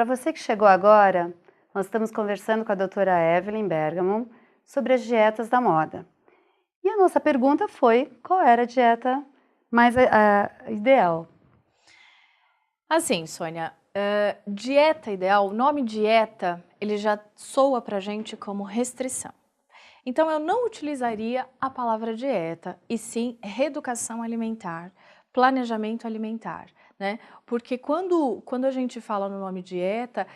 Para você que chegou agora, nós estamos conversando com a doutora Evelyn Bergamo sobre as dietas da moda. E a nossa pergunta foi, qual era a dieta mais ideal? Assim, Sônia, dieta ideal, o nome dieta, ele já soa pra gente como restrição. Então, eu não utilizaria a palavra dieta, e sim reeducação alimentar, planejamento alimentar, né? Porque quando a gente fala no nome dieta,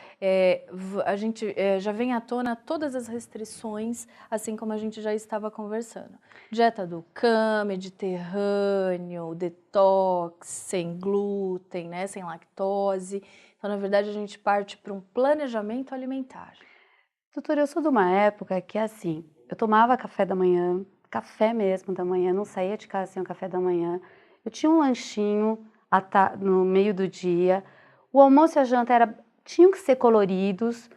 a gente já vem à tona todas as restrições, assim como a gente já estava conversando. Dieta do CAM, mediterrâneo, detox, sem glúten, né? Sem lactose. Então, na verdade, a gente parte para um planejamento alimentar. Doutora, eu sou de uma época que assim, eu tomava café da manhã, café mesmo da manhã, não saía de casa sem o café da manhã. Eu tinha um lanchinho no meio do dia. O almoço e a janta tinham que ser coloridos,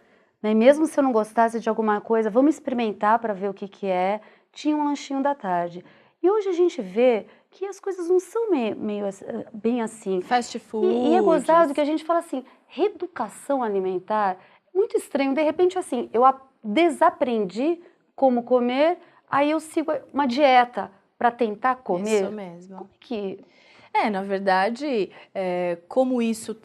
né? Mesmo se eu não gostasse de alguma coisa, vamos experimentar para ver o que que é. Tinha um lanchinho da tarde. E hoje a gente vê que as coisas não são bem assim. Fast E é gozado que foods. a gente fala assim, reeducação alimentar. Muito estranho, de repente assim, eu desaprendi como comer, aí eu sigo uma dieta para tentar Isso comer. mesmo. Como é que... Na verdade, como isso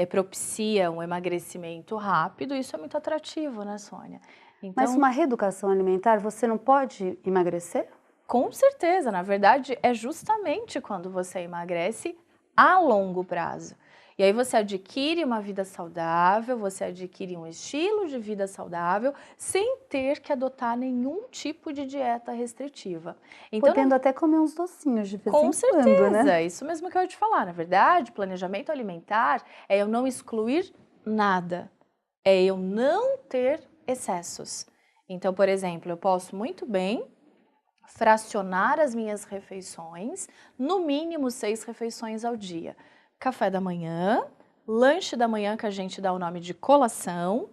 propicia um emagrecimento rápido, isso é muito atrativo, né, Sônia? Mas Então, uma reeducação alimentar, você não pode emagrecer? com certeza, na verdade, é justamente quando você emagrece a longo prazo. E aí você adquire uma vida saudável, você adquire um estilo de vida saudável, sem ter que adotar nenhum tipo de dieta restritiva. Então, Podendo até comer uns docinhos de vez com em quando, certeza, né? isso mesmo que eu ia te falar. Na verdade, planejamento alimentar é eu não excluir nada, é eu não ter excessos. Então, por exemplo, eu posso muito bem fracionar as minhas refeições, no mínimo 6 refeições ao dia. Café da manhã, lanche da manhã, que a gente dá o nome de colação,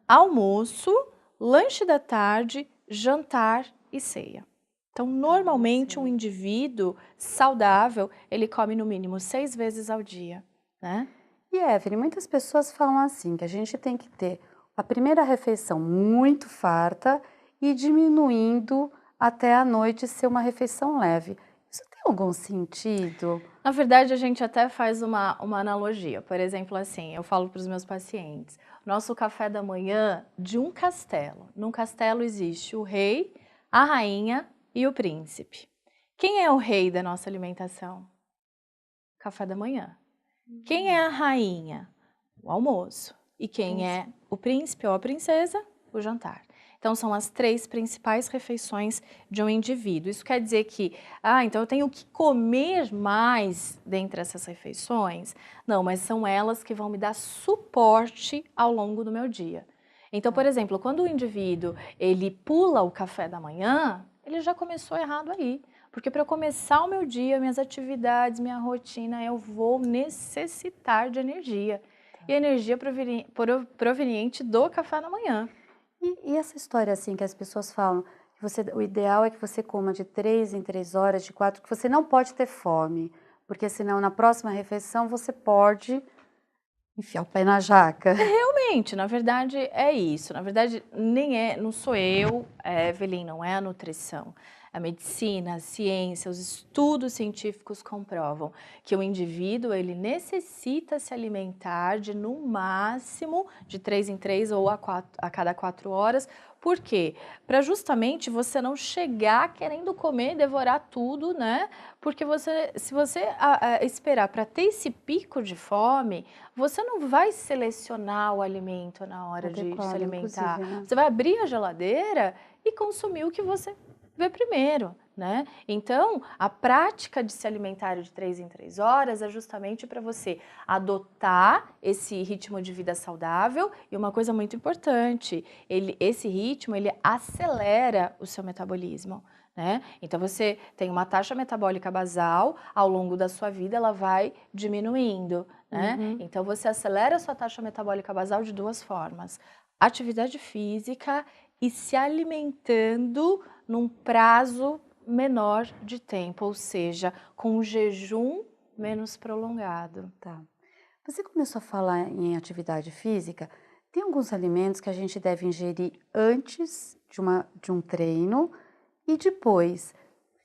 almoço, lanche da tarde, jantar e ceia. Então, normalmente, um indivíduo saudável, ele come no mínimo 6 vezes ao dia, né? E Evelyn, muitas pessoas falam assim, que a gente tem que ter a primeira refeição muito farta e diminuindo até a noite ser uma refeição leve. Isso tem algum sentido? Na verdade, a gente até faz uma analogia. Por exemplo, assim, eu falo para os meus pacientes, nosso café da manhã de um castelo. Num castelo existe o rei, a rainha e o príncipe. Quem é o rei da nossa alimentação? Café da manhã. Quem é a rainha? O almoço. E quem é o príncipe ou a princesa? O jantar. Então, são as 3 principais refeições de um indivíduo. Isso quer dizer que, então eu tenho que comer mais dentre essas refeições? Não, mas são elas que vão me dar suporte ao longo do meu dia. Então, por exemplo, quando o indivíduo ele pula o café da manhã, ele já começou errado aí. Porque para eu começar o meu dia, minhas atividades, minha rotina, eu vou necessitar de energia. E energia proveniente do café da manhã. E essa história assim que as pessoas falam, que o ideal é que você coma de 3 em 3 horas, de 4, que você não pode ter fome, porque senão na próxima refeição você pode enfiar o pé na jaca. Realmente, na verdade é isso. Na verdade, não sou eu, Evelyn, não é a nutrição. A medicina, a ciência, os estudos científicos comprovam que o indivíduo ele necessita se alimentar de no máximo de 3 em 3 ou a cada 4 horas. Por quê? Para justamente você não chegar querendo comer e devorar tudo, né? Porque se você esperar para ter esse pico de fome, você não vai selecionar o alimento na hora de se Adequado, alimentar. inclusive, né? Você vai abrir a geladeira e consumir o que você vê primeiro, né? Então, a prática de se alimentar de 3 em 3 horas é justamente para você adotar esse ritmo de vida saudável e uma coisa muito importante, esse ritmo ele acelera o seu metabolismo. Né? Então você tem uma taxa metabólica basal, ao longo da sua vida ela vai diminuindo. Né? Então você acelera a sua taxa metabólica basal de 2 formas: atividade física e se alimentando num prazo menor de tempo, ou seja, com um jejum menos prolongado. Tá. Você começou a falar em atividade física. Tem alguns alimentos que a gente deve ingerir antes de um treino e depois.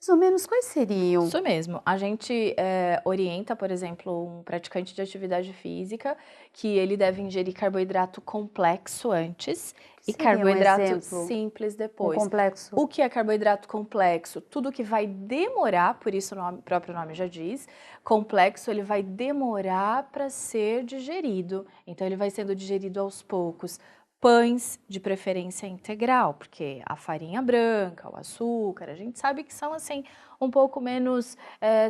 Mais ou menos quais seriam? Isso mesmo. A gente orienta, por exemplo, um praticante de atividade física que ele deve ingerir carboidrato complexo antes Que e seria um carboidrato exemplo? simples Um depois. complexo? O que é carboidrato complexo? Tudo que vai demorar, por isso o próprio nome já diz, complexo, ele vai demorar para ser digerido. Então, ele vai sendo digerido aos poucos. Pães de preferência integral, porque a farinha branca, o açúcar, a gente sabe que são assim um pouco menos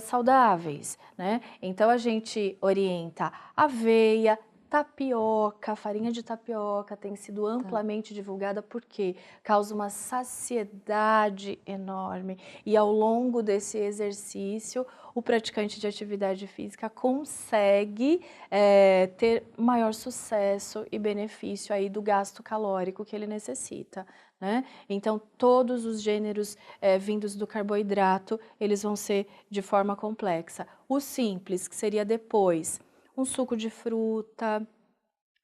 saudáveis, né? Então a gente orienta aveia, tapioca, farinha de tapioca tem sido Tá. amplamente divulgada porque causa uma saciedade enorme e ao longo desse exercício o praticante de atividade física consegue ter maior sucesso e benefício aí do gasto calórico que ele necessita, né? Então todos os gêneros vindos do carboidrato, eles vão ser de forma complexa. O simples, que seria depois, um suco de fruta,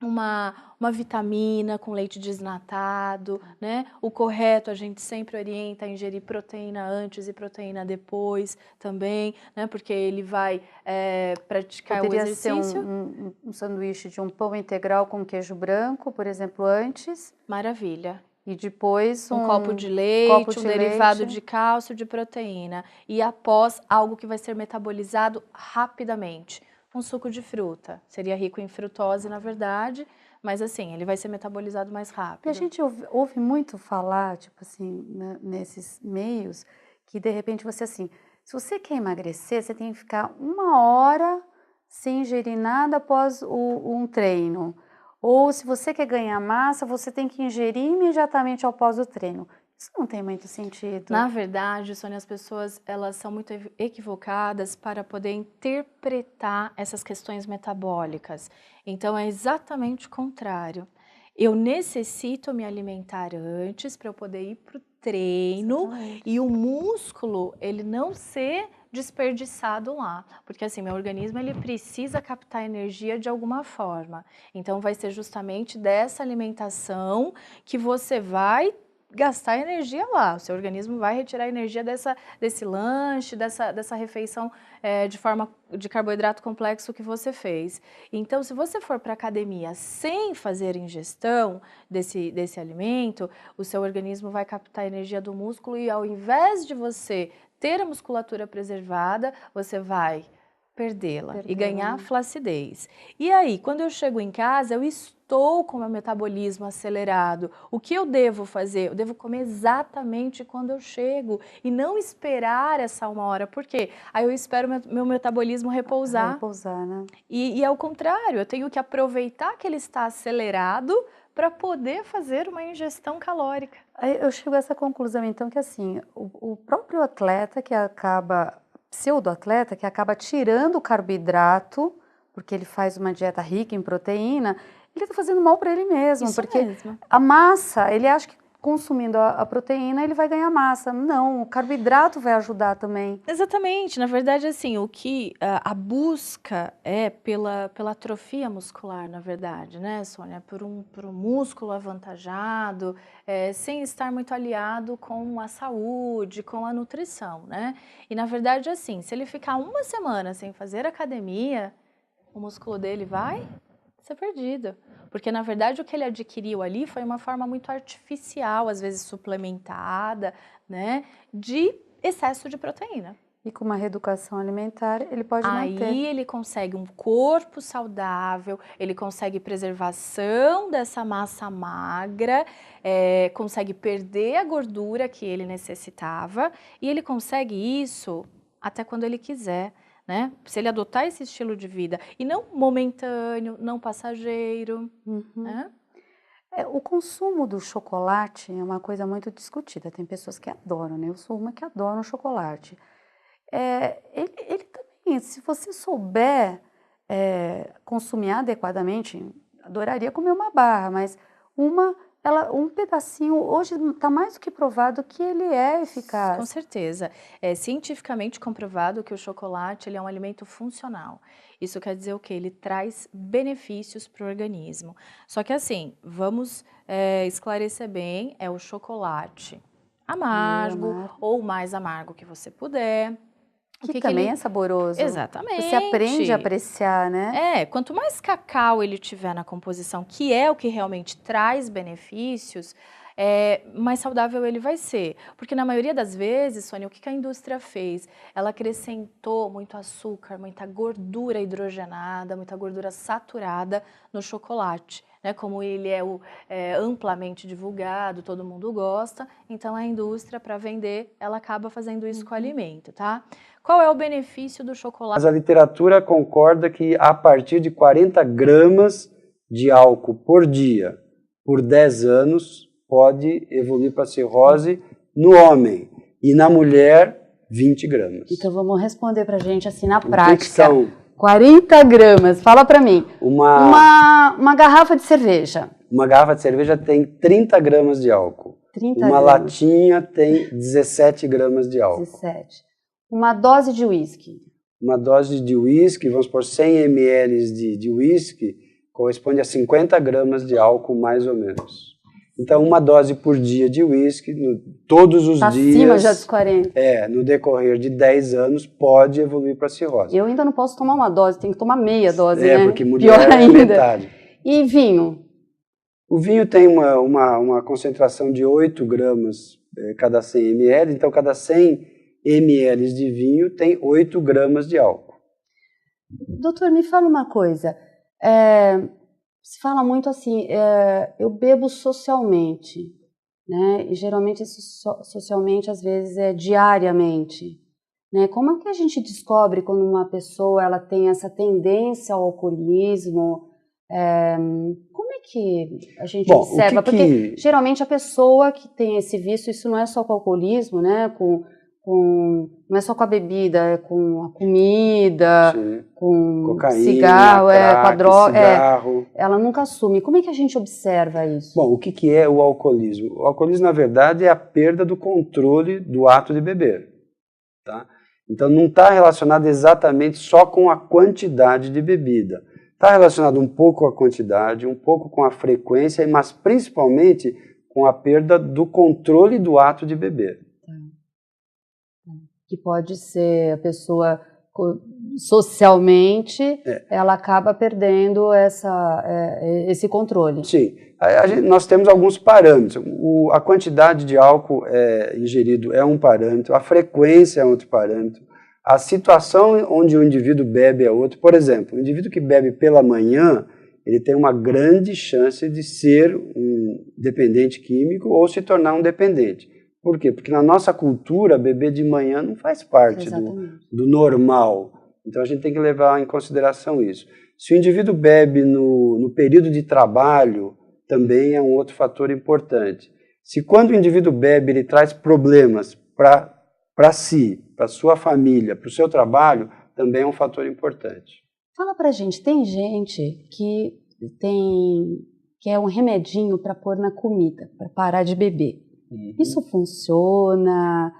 uma vitamina com leite desnatado, né? O correto a gente sempre orienta a ingerir proteína antes e proteína depois também, né? Porque ele vai praticar o Poderia ser exercício. um sanduíche de um pão integral com queijo branco, por exemplo, antes, Maravilha. e depois Um copo um de copo leite, um de derivado leite. de cálcio, de proteína. E após, algo que vai ser metabolizado rapidamente. Um suco de fruta. Seria rico em frutose, na verdade, mas assim, ele vai ser metabolizado mais E a rápido. gente ouve muito falar, tipo assim, nesses meios, que de repente você assim, se você quer emagrecer, você tem que ficar 1 hora sem ingerir nada após um treino. Ou se você quer ganhar massa, você tem que ingerir imediatamente após o treino. Isso não tem muito sentido. Na verdade, Sônia, as pessoas elas são muito equivocadas para poder interpretar essas questões metabólicas. Então, é exatamente o contrário. Eu necessito me alimentar antes para eu poder ir para o treino Exatamente. e o músculo ele não ser desperdiçado lá, porque assim meu organismo ele precisa captar energia de alguma forma. Então, vai ser justamente dessa alimentação que você vai gastar energia lá. O seu organismo vai retirar energia desse lanche, dessa refeição de forma de carboidrato complexo que você fez. Então, se você for para a academia sem fazer ingestão desse alimento, o seu organismo vai captar energia do músculo e ao invés de você ter a musculatura preservada, você vai perdê-la e Perdê-la, ganhar né? flacidez. E aí, quando eu chego em casa, eu estou com o meu metabolismo acelerado. O que eu devo fazer? Eu devo comer exatamente quando eu chego e não esperar essa 1 hora. Por quê? Aí eu espero meu metabolismo repousar. Repousar, né? E ao contrário, eu tenho que aproveitar que ele está acelerado para poder fazer uma ingestão calórica. Aí eu chego a essa conclusão, então, que assim, o próprio atleta que acaba, pseudo-atleta, que acaba tirando o carboidrato, porque ele faz uma dieta rica em proteína, ele está fazendo mal para ele mesmo, Isso porque mesmo. a massa, ele acha que consumindo a proteína ele vai ganhar massa. Não, o carboidrato vai ajudar também. Exatamente, na verdade, assim, o que a busca é pela atrofia muscular, na verdade, né, Sônia? Por um músculo avantajado, sem estar muito aliado com a saúde, com a nutrição, né? E na verdade, assim, se ele ficar 1 semana sem fazer academia, o músculo dele vai ser perdido. Porque, na verdade, o que ele adquiriu ali foi uma forma muito artificial, às vezes suplementada, né, de excesso de proteína. E com uma reeducação alimentar, ele pode manter. Aí ele consegue um corpo saudável, ele consegue preservação dessa massa magra, consegue perder a gordura que ele necessitava e ele consegue isso até quando ele quiser, né? Se ele adotar esse estilo de vida e não momentâneo, não passageiro, Uhum. né? O consumo do chocolate é uma coisa muito discutida. Tem pessoas que adoram, né? Eu sou uma que adora um chocolate. Ele também, se você souber consumir adequadamente, adoraria comer uma barra, mas uma um pedacinho, hoje está mais do que provado que ele é eficaz. Com certeza. É cientificamente comprovado que o chocolate ele é um alimento funcional. Isso quer dizer o quê? Ele traz benefícios para o organismo. Só que assim, vamos esclarecer bem, é o chocolate amargo ou o mais amargo que você puder. Que também é saboroso. Exatamente. Você aprende a apreciar, né? Quanto mais cacau ele tiver na composição, que é o que realmente traz benefícios, mais saudável ele vai ser. Porque na maioria das vezes, Sônia, o que a indústria fez? Ela acrescentou muito açúcar, muita gordura hidrogenada, muita gordura saturada no chocolate. Como ele é amplamente divulgado, todo mundo gosta, então a indústria, para vender, ela acaba fazendo isso com o alimento, tá? Qual é o benefício do chocolate? Mas a literatura concorda que a partir de 40 gramas de álcool por dia, por 10 anos, pode evoluir para cirrose no homem e na mulher 20 gramas. Então vamos responder para a gente assim na prática. Que são 40 gramas, fala para mim. Uma garrafa de cerveja. Uma garrafa de cerveja tem 30 gramas de álcool. 30 uma gramas. latinha tem 17 gramas de álcool. 17. Uma dose de uísque. Uma dose de uísque, vamos por 100 ml de uísque, corresponde a 50 gramas de álcool, mais ou menos. Então, uma dose por dia de uísque, todos os dias... Acima já dos 40. No decorrer de 10 anos, pode evoluir para cirrose. Eu ainda não posso tomar uma dose, tenho que tomar meia dose, né? Porque mulher Pior ainda. metade. E vinho? O vinho tem uma concentração de 8 gramas cada 100 ml, então cada 100 ml de vinho tem 8 gramas de álcool. Doutor, me fala uma coisa. Se fala muito assim, eu bebo socialmente, né? E geralmente esse socialmente às vezes é diariamente, né? Como é que a gente descobre quando uma pessoa ela tem essa tendência ao alcoolismo? Como é que a gente observa? Porque geralmente a pessoa que tem esse vício, isso não é só com o alcoolismo, né? Não é só com a bebida, é com a comida, sim, com cocaína, cigarro, crack, com a droga. Cigarro. Ela nunca assume. Como é que a gente observa isso? Bom, o que é o alcoolismo? O alcoolismo, na verdade, é a perda do controle do ato de beber. Tá? Então, não está relacionado exatamente só com a quantidade de bebida. Está relacionado um pouco com a quantidade, um pouco com a frequência, mas principalmente com a perda do controle do ato de beber. Que pode ser a pessoa socialmente, ela acaba perdendo esse controle. Sim, nós temos alguns parâmetros. A quantidade de álcool ingerido é um parâmetro, a frequência é outro parâmetro, a situação onde o indivíduo bebe é outro. Por exemplo, o indivíduo que bebe pela manhã, ele tem uma grande chance de ser um dependente químico ou se tornar um dependente. Por quê? Porque na nossa cultura, beber de manhã não faz parte do normal. Então a gente tem que levar em consideração isso. Se o indivíduo bebe no período de trabalho, também é um outro fator importante. Se quando o indivíduo bebe, ele traz problemas para si, para sua família, para o seu trabalho, também é um fator importante. Fala pra gente, tem gente que é um remedinho para pôr na comida, para parar de beber. Isso funciona?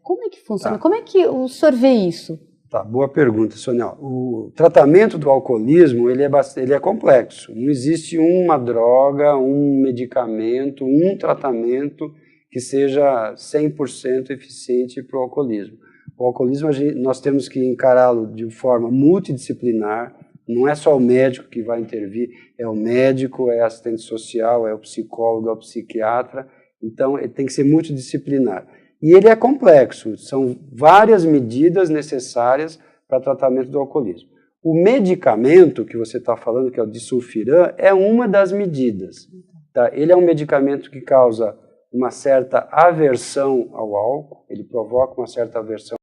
Como é que funciona? Como é que o senhor vê isso? Tá, boa pergunta, Sônia. O tratamento do alcoolismo ele é complexo. Não existe uma droga, um medicamento, um tratamento que seja 100% eficiente para o alcoolismo. O alcoolismo nós temos que encará-lo de forma multidisciplinar. Não é só o médico que vai intervir, é o médico, é a assistente social, é o psicólogo, é o psiquiatra. Então, ele tem que ser multidisciplinar. E ele é complexo, são várias medidas necessárias para tratamento do alcoolismo. O medicamento que você está falando, que é o disulfiram, é uma das medidas. Tá? Ele é um medicamento que causa uma certa aversão ao álcool, ele provoca uma certa aversão